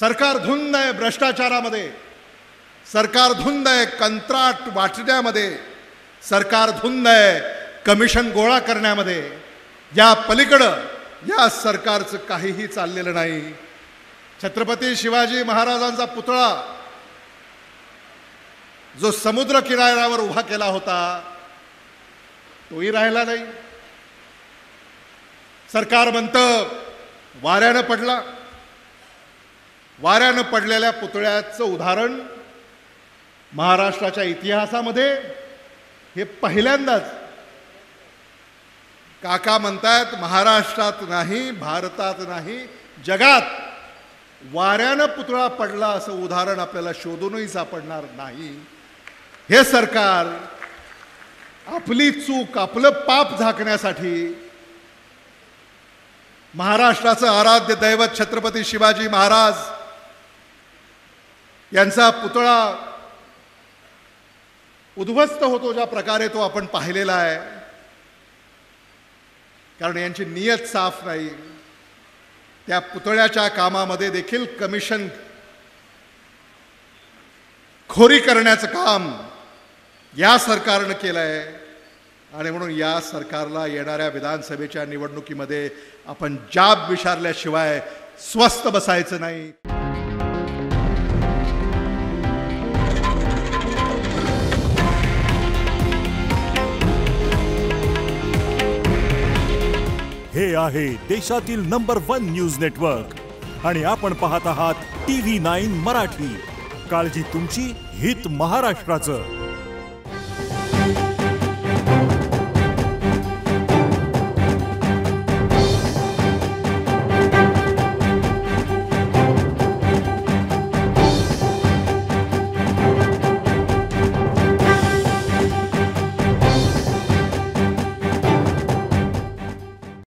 सरकार धुंद आहे भ्रष्टाचारामध्ये, सरकार धुंद आहे कंत्राट वाटण्यामध्ये, सरकार धुंद आहे कमिशन गोळा करण्यामध्ये। या पलीकडं या सरकारचं काहीही चाललेलं नाही। छत्रपती शिवाजी महाराजांचा पुतळा जो समुद्र किनाऱ्यावर उभा केला होता तोही राहिला नाही। सरकार म्हणतं वाऱ्यानं पडला। वाऱ्यानं पडलेल्या पुतळ्याचं उदाहरण महाराष्ट्राच्या इतिहासामध्ये हे पहिल्यांदाच। काका म्हणतात महाराष्ट्रात नाही, भारतात नाही, जगात वाऱ्यानं पुतळा पडला असं उदाहरण आपल्याला शोधूनही सापडणार नाही। हे सरकार आपली चूक, आपलं पाप झाकण्यासाठी महाराष्ट्राचं आराध्य दैवत छत्रपती शिवाजी महाराज यांचा पुतळा उद्ध्वस्त होतो ज्या प्रकारे तो आपण पाहिलेला आहे, कारण यांची नियत साफ नाही। त्या पुतळ्याच्या कामामध्ये देखील कमिशन खोरी करण्याचं काम या सरकारनं केलं आहे आणि म्हणून या सरकारला येणाऱ्या विधानसभेच्या निवडणुकीमध्ये आपण जाब विचारल्याशिवाय स्वस्थ बसायचं नाही। हे आहे देशातील नंबर 1 न्यूज नेटवर्क आणि आपण पाहत आहात TV9 मराठी। काळजी तुमची, हित महाराष्ट्राचं।